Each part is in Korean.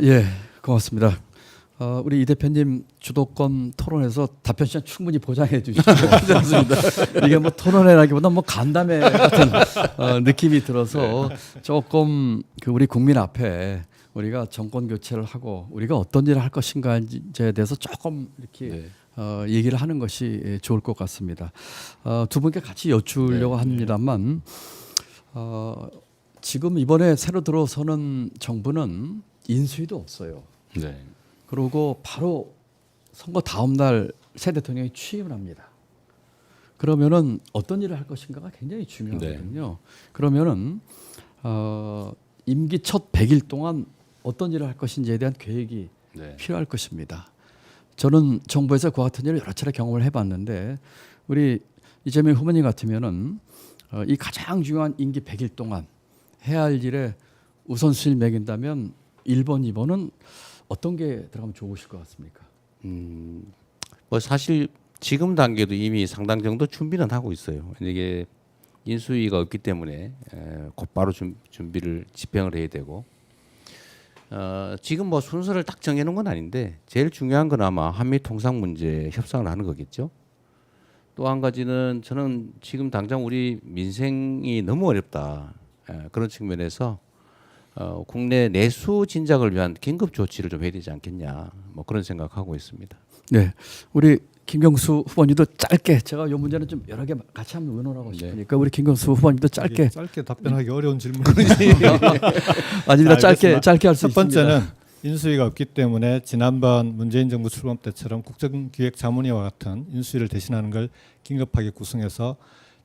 예, 고맙습니다. 우리 이 대표님 주도권 토론에서 답변 시간 충분히 보장해 주시고 괜찮습니다. 이게 뭐 토론회라기보다 뭐 간담회 같은 느낌이 들어서 조금 그 우리 국민 앞에 우리가 정권 교체를 하고 우리가 어떤 일을 할 것인가에 대해서 조금 이렇게 얘기를 하는 것이 좋을 것 같습니다. 두 분께 같이 여쭈려고 합니다만 지금 이번에 새로 들어서는 정부는 인수위도 없어요. 네. 그리고 바로 선거 다음 날 새 대통령이 취임을 합니다. 그러면은 어떤 일을 할 것인가가 굉장히 중요하거든요. 그러면은 임기 첫 100일 동안 어떤 일을 할 것인지에 대한 계획이 필요할 것입니다. 저는 정부에서 그 같은 일을 여러 차례 경험을 해봤는데 우리 이재명 후보님 같으면은 이 가장 중요한 임기 100일 동안 해야 할 일에 우선순위를 매긴다면 1번, 2번은 어떤 게 들어가면 좋으실 것 같습니까? 뭐 사실 지금 단계도 이미 상당 정도 준비는 하고 있어요. 이게 인수위가 없기 때문에 곧바로 준비를 집행을 해야 되고 지금 뭐 순서를 딱 정해놓은 건 아닌데 제일 중요한 건 아마 한미 통상 문제 협상을 하는 거겠죠. 또 한 가지는 저는 지금 당장 우리 민생이 너무 어렵다. 그런 측면에서 국내 내수 진작을 위한 긴급 조치를 좀 해야 되지 않겠냐. 뭐 그런 생각하고 있습니다. 네, 우리 김경수 후보님도 짧게 제가 이 문제는 좀 여러 개 같이 한번 의논하고 싶으니까 우리 김경수 후보님도 짧게 답변하기 어려운 질문이지. 아닙니다. 짧게 할 수 있습니다. 첫 번째는 인수위가 없기 때문에 지난번 문재인 정부 출범 때처럼 국정기획자문위와 같은 인수위를 대신하는 걸 긴급하게 구성해서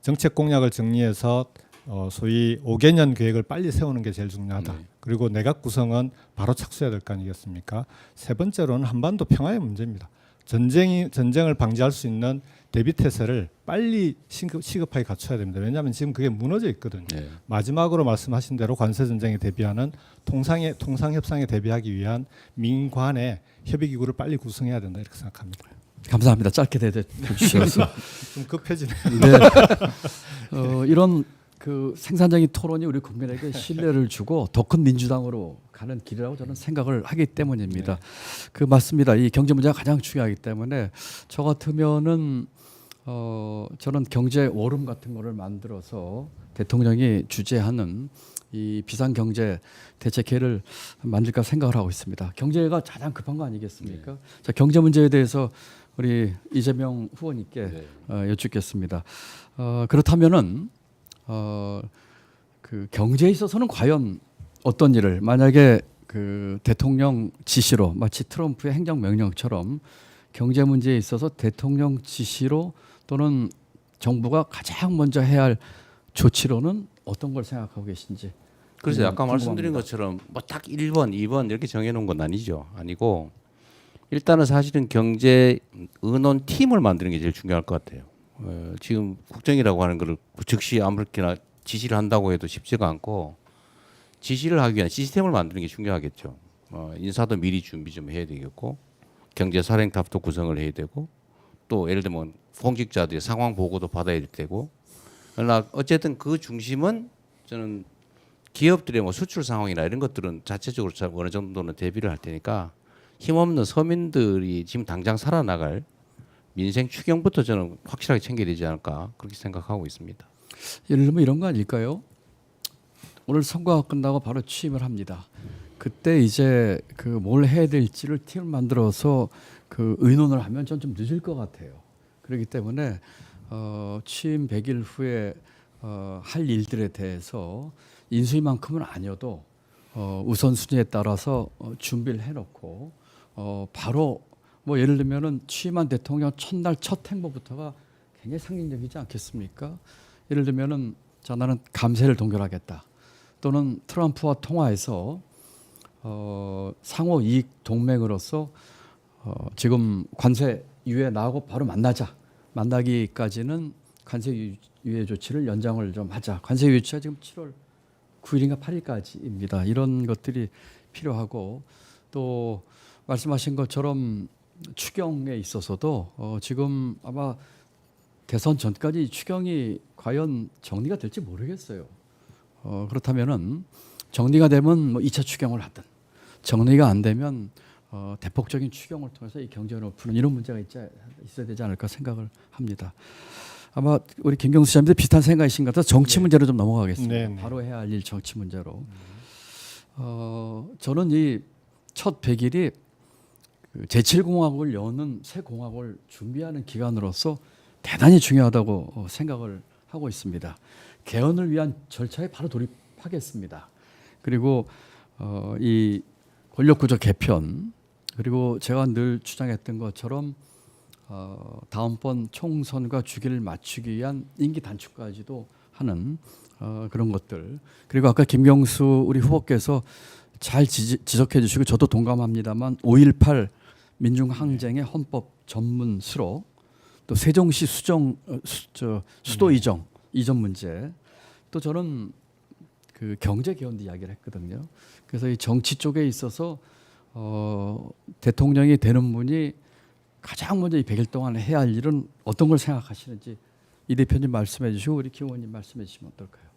정책 공약을 정리해서 소위 5개년 계획을 빨리 세우는 게 제일 중요하다. 그리고 내각 구성은 바로 착수해야 될 거 아니겠습니까? 세 번째로는 한반도 평화의 문제입니다. 전쟁을 방지할 수 있는 대비 태세를 빨리 시급하게 갖춰야 됩니다. 왜냐하면 지금 그게 무너져 있거든요. 마지막으로 말씀하신 대로 관세 전쟁에 대비하는 통상 협상에 대비하기 위한 민관의 협의 기구를 빨리 구성해야 된다 이렇게 생각합니다. 감사합니다. 짧게 대주셔서 좀 급해지네요. 네. 이런 그 생산적인 토론이 우리 국민에게 신뢰를 주고 더 큰 민주당으로 가는 길이라고 저는 생각을 하기 때문입니다. 그 맞습니다. 이 경제 문제가 가장 중요하기 때문에 저 같으면은 저는 경제 워룸 같은 거를 만들어서 대통령이 주재하는 이 비상경제 대책회를 만들까 생각을 하고 있습니다. 경제가 가장 급한 거 아니겠습니까? 자, 경제 문제에 대해서 우리 이재명 후보님께 여쭙겠습니다. 그렇다면은 그 경제에 있어서는 과연 어떤 일을 만약에 그 대통령 지시로 마치 트럼프의 행정명령처럼 경제 문제에 있어서 대통령 지시로 또는 정부가 가장 먼저 해야 할 조치로는 어떤 걸 생각하고 계신지. 그래서 아까 궁금합니다. 말씀드린 것처럼 뭐 딱 1번, 2번 이렇게 정해놓은 건 아니고 일단은 사실은 경제 의논 팀을 만드는 게 제일 중요할 것 같아요. 지금 국정이라고 하는 거를 즉시 아무렇게나 지시를 한다고 해도 쉽지가 않고 지시를 하기 위한 시스템을 만드는 게 중요하겠죠. 인사도 미리 준비 좀 해야 되겠고 경제 사령탑도 구성을 해야 되고 또 예를 들면 공직자들의 상황 보고도 받아야 될 테고 그러나 어쨌든 그 중심은 저는 기업들의 뭐 수출 상황이나 이런 것들은 자체적으로 어느 정도는 대비를 할 테니까 힘없는 서민들이 지금 당장 살아나갈 민생 추경부터 저는 확실하게 챙겨야 되지 않을까 그렇게 생각하고 있습니다. 예를 들면 이런 거 아닐까요? 오늘 선거가 끝나고 바로 취임을 합니다. 그때 이제 그 뭘 해야 될지를 팀을 만들어서 그 의논을 하면 전 좀 늦을 것 같아요. 그렇기 때문에 취임 100일 후에 할 일들에 대해서 인수위만큼은 아니어도 우선순위에 따라서 준비를 해놓고 바로 뭐 예를 들면은 취임한 대통령 첫날 첫 행보부터가 굉장히 상징적이지 않겠습니까? 예를 들면은 자 나는 감세를 동결하겠다. 또는 트럼프와 통화해서 상호 이익 동맹으로서 지금 관세 유예 나하고 바로 만나자. 만나기까지는 관세 유예 조치를 연장을 좀 하자. 관세 유예 조치가 지금 7월 9일인가 8일까지입니다. 이런 것들이 필요하고 또 말씀하신 것처럼 추경에 있어서도 지금 아마 대선 전까지 추경이 과연 정리가 될지 모르겠어요. 그렇다면은 정리가 되면 뭐 2차 추경을 하든 정리가 안 되면 대폭적인 추경을 통해서 이 경제를 푸는 이런 문제가 있어야 되지 않을까 생각을 합니다. 아마 우리 김경수 시장님도 비슷한 생각이신 것 같아서 정치 문제로 좀 넘어가겠습니다. 네, 네. 바로 해야 할 일 정치 문제로. 저는 이 첫 100일이 그 제7공화국을 여는 새 공화국을 준비하는 기간으로서 대단히 중요하다고 생각을 하고 있습니다. 개헌을 위한 절차에 바로 돌입하겠습니다. 그리고 이 권력구조 개편 그리고 제가 늘 주장했던 것처럼 다음번 총선과 주기를 맞추기 위한 임기 단축까지도 하는 그런 것들 그리고 아까 김경수 우리 후보께서 잘 지적해 주시고 저도 동감합니다만 5.18 민중항쟁의 헌법 전문 수록 또 세종시 수도 이전 문제 또 저는 그 경제 개헌도 이야기를 했거든요. 그래서 이 정치 쪽에 있어서 대통령이 되는 분이 가장 먼저 이 100일 동안 해야 할 일은 어떤 걸 생각하시는지 이 대표님 말씀해 주시고 우리 김 의원님 말씀해 주시면 어떨까요?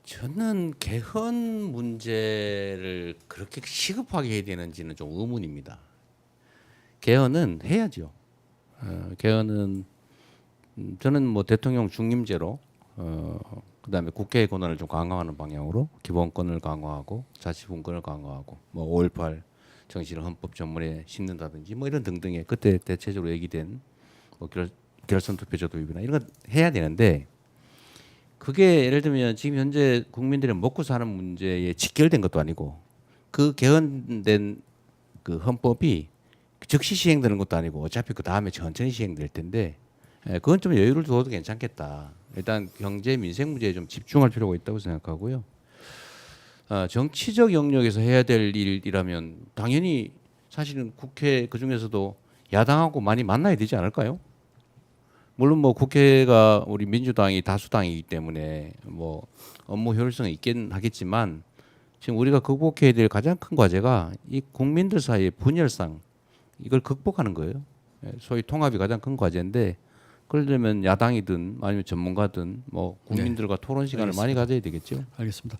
저는 개헌 문제를 그렇게 시급하게 해야 되는지는 좀 의문입니다. 개헌은 해야죠. 개헌은 저는 뭐 대통령 중임제로 그다음에 국회의 권한을 좀 강화하는 방향으로 기본권을 강화하고 자치분권을 강화하고 뭐 5.18 정신을 헌법 전문에 심는다든지 뭐 이런 등등의 그때 대체적으로 얘기된 뭐 결선 투표제 도입이나 이런 거 해야 되는데 그게 예를 들면 지금 현재 국민들이 먹고 사는 문제에 직결된 것도 아니고 그 개헌된 그 헌법이 즉시 시행되는 것도 아니고 어차피 그 다음에 천천히 시행될 텐데 그건 좀 여유를 두어도 괜찮겠다. 일단 경제 민생 문제에 좀 집중할 필요가 있다고 생각하고요. 정치적 영역에서 해야 될 일이라면 당연히 사실은 국회 그 중에서도 야당하고 많이 만나야 되지 않을까요? 물론 뭐 국회가 우리 민주당이 다수당이기 때문에 뭐 업무 효율성이 있긴 하겠지만 지금 우리가 극복해야 될 가장 큰 과제가 이 국민들 사이의 분열상 이걸 극복하는 거예요. 소위 통합이 가장 큰 과제인데 그러려면 야당이든 아니면 전문가든 뭐 국민들과 토론 시간을 많이 가져야 되겠죠. 알겠습니다.